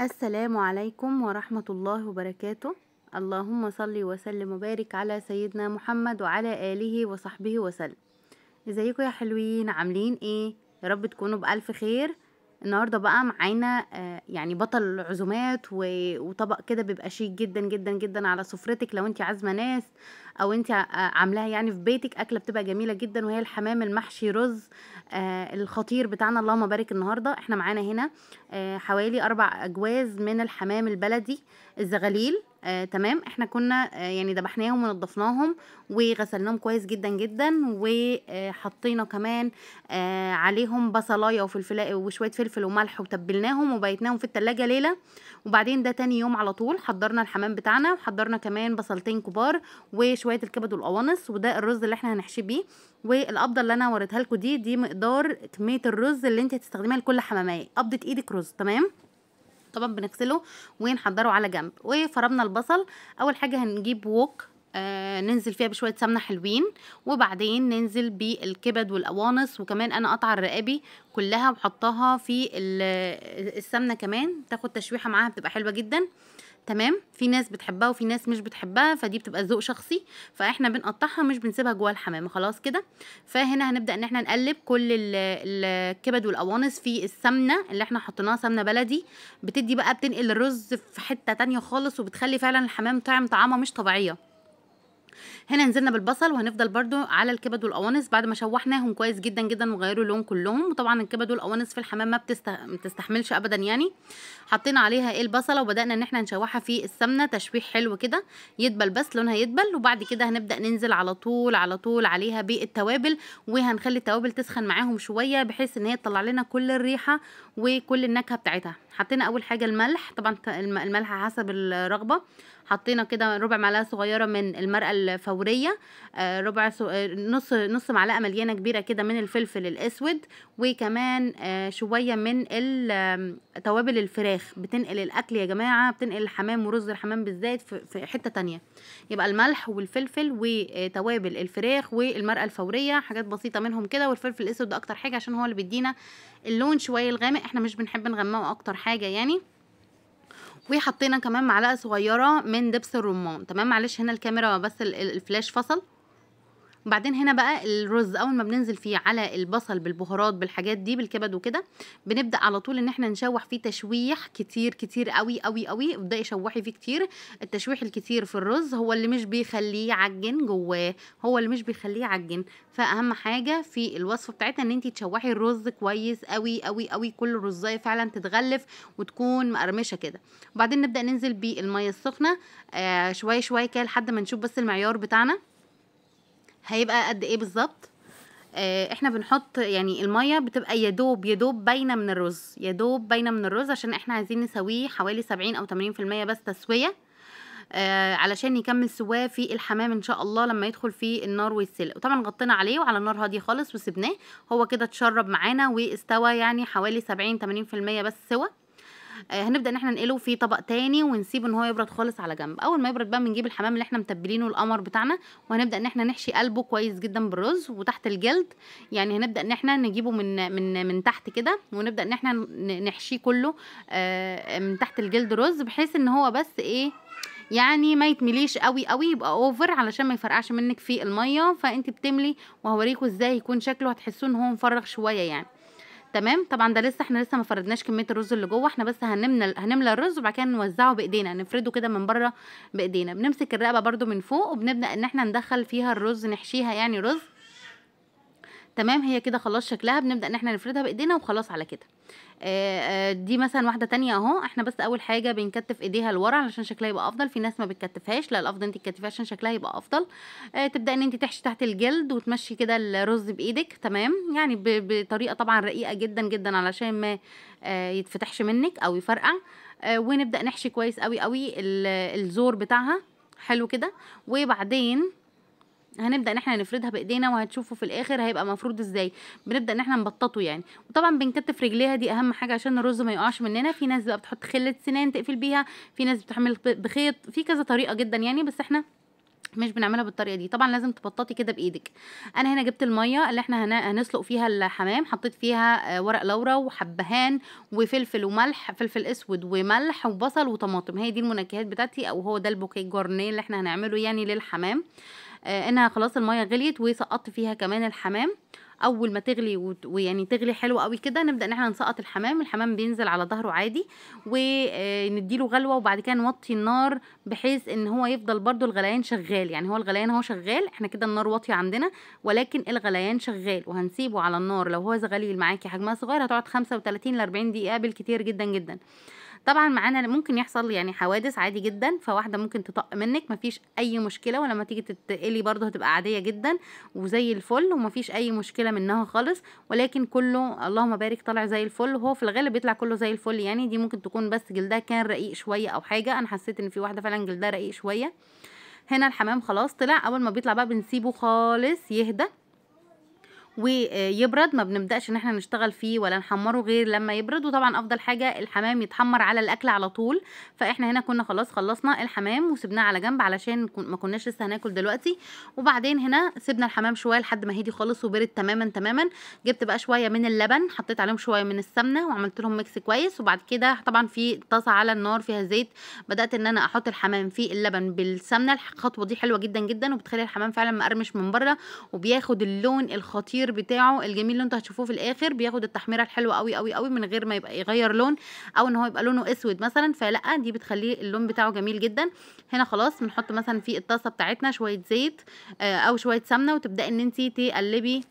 السلام عليكم ورحمة الله وبركاته. اللهم صل وسلم وبارك على سيدنا محمد وعلى آله وصحبه وسلم. ازيكم يا حلوين، عاملين ايه؟ يا رب تكونوا بألف خير. النهارده بقى معانا يعني بطل العزومات وطبق كده بيبقى شيك جدا جدا جدا على سفرتك لو انت عازمه ناس، او انت عاملاها يعني في بيتك. اكله بتبقى جميله جدا وهي الحمام المحشي رز الخطير بتاعنا. اللهم بارك. النهارده احنا معانا هنا حوالي 4 أجواز من الحمام البلدي الزغاليل. تمام، احنا كنا يعني ذبحناهم ونضفناهم وغسلناهم كويس جدا جدا، وحطينا كمان عليهم بصلايه وفلفل وشويه فلفل وملح وتبلناهم وبيتناهم في التلاجة ليله. وبعدين ده تاني يوم على طول حضرنا الحمام بتاعنا، وحضرنا كمان بصلتين كبار وشويه الكبد والقوانص، وده الرز اللي احنا هنحشي بيه. والقبضه اللي انا وريتها لكم دي مقدار كميه الرز اللي انت هتستخدميها لكل حماميه، قبضه ايدك رز. تمام، طبعا بنغسله ونحضره على جنب. وفرمنا البصل. اول حاجه هنجيب ووك ننزل فيها بشويه سمنه حلوين، وبعدين ننزل بالكبد والقوانص، وكمان انا قطع الرقابي كلها وحطها في السمنه كمان، تاخد تشويحه معاها بتبقى حلوه جدا. تمام، في ناس بتحبها وفي ناس مش بتحبها، فدي بتبقى ذوق شخصي، فاحنا بنقطعها مش بنسيبها جوه الحمام خلاص كده. فهنا هنبدا ان احنا نقلب كل الكبد والقوانص في السمنه اللي احنا حطيناها، سمنه بلدي بتدي بقى، بتنقل الرز في حته تانية خالص، وبتخلي فعلا الحمام طعمه مش طبيعيه. هنا نزلنا بالبصل، وهنفضل برضو على الكبد والقوانص بعد ما شوحناهم كويس جدا جدا وغيروا اللون كلهم. وطبعا الكبد والقوانص في الحمام ما بتستحملش ابدا يعني. حطينا عليها البصله وبدانا ان احنا نشوحها في السمنه تشويح حلو كده، يدبل بس لونها يدبل. وبعد كده هنبدا ننزل على طول على طول عليها بالتوابل، وهنخلي التوابل تسخن معاهم شويه بحيث ان هي تطلع لنا كل الريحه وكل النكهه بتاعتها. حطينا اول حاجه الملح، طبعا الملح حسب الرغبه. حطينا كده ربع معلقه صغيره من المرقه الفوريه، نص معلقه مليانه كبيره كده من الفلفل الاسود، وكمان شويه من توابل الفراخ. بتنقل الاكل يا جماعه، بتنقل الحمام ورز الحمام بالذات في حته تانية. يبقى الملح والفلفل وتوابل الفراخ والمرقه الفوريه، حاجات بسيطه منهم كده، والفلفل الاسود ده اكتر حاجه عشان هو اللي بيدينا اللون شويه الغامق، احنا مش بنحب نغمقه اكتر حاجه يعني. وحطينا كمان معلقه صغيره من دبس الرمان. تمام، معلش هنا الكاميرا بس الفلاش فصل. وبعدين هنا بقى الرز اول ما بننزل فيه على البصل بالبهارات بالحاجات دي بالكبد وكده، بنبدا على طول ان احنا نشوح فيه تشويح كتير كتير قوي قوي قوي. ابداي شوحي فيه كتير. التشويح الكتير في الرز هو اللي مش بيخليه يعجن جواه، هو اللي مش بيخليه يعجن. فاهم حاجه في الوصفه بتاعتنا ان انت تشوحي الرز كويس قوي قوي قوي، كل رزايه فعلا تتغلف وتكون مقرمشه كده. وبعدين نبدا ننزل بالميه السخنه شويه شويه كده لحد ما نشوف بس المعيار بتاعنا هيبقى قد ايه بالظبط. احنا بنحط يعني الميه بتبقى يدوب باينه من الرز، يدوب باينه من الرز، عشان احنا عايزين نسويه حوالي 70 او 80% بس تسويه، علشان يكمل سواه في الحمام ان شاء الله لما يدخل في النار ويتسلق. وطبعا غطينا عليه وعلى نار هاديه خالص وسبناه، هو كده اتشرب معانا واستوى يعني حوالي 70 80% بس سوى. هنبدا ان احنا ننقله في طبق تاني ونسيبه ان هو يبرد خالص على جنب. اول ما يبرد بقى بنجيب الحمام اللي احنا متبلينه القمر بتاعنا، وهنبدا ان احنا نحشي قلبه كويس جدا بالرز وتحت الجلد. يعني هنبدا ان احنا نجيبه من تحت كده، ونبدا ان احنا نحشيه كله من تحت الجلد رز، بحيث ان هو بس ايه يعني ما يتمليش قوي قوي، يبقى اوفر علشان ما يفرقعش منك في الميه. فانت بتملي وهوريكم ازاي يكون شكله، هتحسوه ان هو مفرغ شويه يعني. تمام، طبعا ده احنا لسه ما فردناش كميه الرز اللي جوه، احنا بس هنملى الرز وبعد كده نوزعه بايدينا، نفرده كده من بره بايدينا. بنمسك الرقبه برده من فوق وبنبدا ان احنا ندخل فيها الرز، نحشيها يعني رز. تمام، هي كده خلاص شكلها، بنبدا ان احنا نفردها بايدينا وخلاص على كده. دي مثلا واحده تانية اهو. احنا بس اول حاجه بنكتف ايديها لورا علشان شكلها يبقى افضل، في ناس ما بتكتفهاش، لا الافضل انت تكتفيها عشان شكلها يبقى افضل. تبدا ان انت تحشي تحت الجلد وتمشي كده الرز بايدك. تمام، يعني بطريقه طبعا رقيقه جدا جدا علشان ما يتفتحش منك او يفرقع. ونبدا نحشي كويس قوي قوي الزور بتاعها حلو كده. وبعدين هنبدا ان احنا نفردها بايدينا، وهتشوفوا في الاخر هيبقى مفروض ازاي. بنبدا ان احنا نبططه يعني، وطبعا بنكتف رجليها، دي اهم حاجه عشان الرز ما يقعش مننا. في ناس بقى بتحط خله سنان تقفل بيها، في ناس بتعمل بخيط، في كذا طريقه جدا يعني، بس احنا مش بنعملها بالطريقه دي. طبعا لازم تبططي كده بايدك. انا هنا جبت الميه اللي احنا هنسلق فيها الحمام، حطيت فيها ورق لورا وحبهان وفلفل وملح، فلفل اسود وملح وبصل وطماطم. هي دي المنكهات بتاعتي، او هو ده البوكيه جورنيه اللي احنا هنعمله يعني للحمام. انها خلاص الميه غليت وسقطت فيها كمان الحمام. اول ما تغلي ويعني تغلي حلو قوي كده، نبدا ان احنا نسقط الحمام. الحمام بينزل على ظهره عادي ونديله غلوه، وبعد كده نوطي النار بحيث ان هو يفضل برضو الغليان شغال. يعني هو الغليان هو شغال، احنا كده النار واطيه عندنا ولكن الغليان شغال، وهنسيبه على النار. لو هو غليل معاكي حجمها صغير هتقعد 35 ل 40 دقيقه بالكتير جدا جدا. طبعا معانا ممكن يحصل يعني حوادث عادي جدا، فواحده ممكن تطق منك، مفيش اي مشكله، ولما تيجي تتقلي برضو هتبقى عاديه جدا وزي الفل ومفيش اي مشكله منها خالص. ولكن كله اللهم بارك طالع زي الفل، وهو في الغالب بيطلع كله زي الفل. يعني دي ممكن تكون بس جلدها كان رقيق شويه او حاجه، انا حسيت ان في واحده فعلا جلدها رقيق شويه. هنا الحمام خلاص طلع. اول ما بيطلع بقى بنسيبه خالص يهدى ويبرد. ما بنبداش ان احنا نشتغل فيه ولا نحمره غير لما يبرد. وطبعا افضل حاجه الحمام يتحمر على الاكل على طول. فاحنا هنا كنا خلاص خلصنا الحمام وسبناه على جنب علشان ما كناش لسه هناكل دلوقتي. وبعدين هنا سيبنا الحمام شويه لحد ما هدي خالص وبرد تماما تماما. جبت بقى شويه من اللبن، حطيت عليهم شويه من السمنه وعملت لهم ميكس كويس. وبعد كده طبعا في طاسه على النار فيها زيت، بدات ان انا احط الحمام في اللبن بالسمنه. الخطوه دي حلوه جدا جدا وبتخلي الحمام فعلا مقرمش من بره وبياخد اللون الخطير بتاعه الجميل اللي انتوا هتشوفوه في الاخر. بياخد التحميره الحلوه قوي قوي قوي من غير ما يبقى يغير لون او ان هو يبقى لونه اسود مثلا، فلا دي بتخليه اللون بتاعه جميل جدا. هنا خلاص بنحط مثلا في الطاسه بتاعتنا شويه زيت او شويه سمنه، وتبداي ان انت تقلبي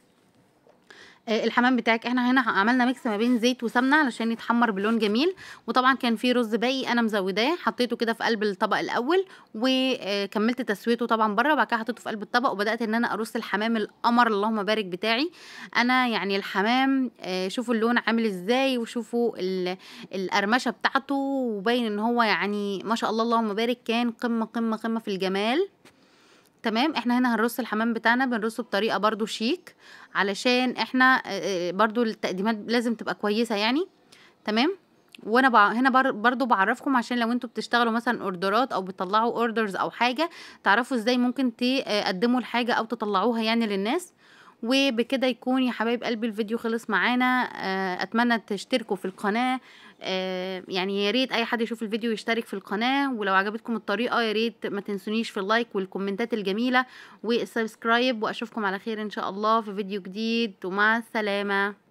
الحمام بتاعك. احنا هنا عملنا ميكس ما بين زيت وسمنه علشان يتحمر بلون جميل. وطبعا كان في رز باقي انا مزوداه، حطيته كده في قلب الطبق الاول وكملت تسويته طبعا بره، وبعد كده حطيته في قلب الطبق وبدات ان انا ارص الحمام القمر اللهم بارك بتاعي. انا يعني الحمام شوفوا اللون عامل ازاي، وشوفوا القرمشه بتاعته، وباين ان هو يعني ما شاء الله اللهم بارك، كان قمه قمه قمه في الجمال. تمام. احنا هنا هنرص الحمام بتاعنا بنرصه بطريقه برضو شيك علشان احنا برضو التقديمات لازم تبقى كويسه يعني. تمام. وانا هنا برضو بعرفكم عشان لو انتوا بتشتغلوا مثلا اوردرات او بتطلعوا اوردرز او حاجه، تعرفوا ازاي ممكن تقدموا الحاجه او تطلعوها يعني للناس. وبكده يكون يا حبايب قلبي الفيديو خلص معانا. اتمنى تشتركوا في القناه. يعني يا ريت اي حد يشوف الفيديو يشترك في القناه، ولو عجبتكم الطريقه يا ريت ما تنسونيش في اللايك والكومنتات الجميله والسبسكرايب. واشوفكم على خير ان شاء الله في فيديو جديد، ومع السلامه.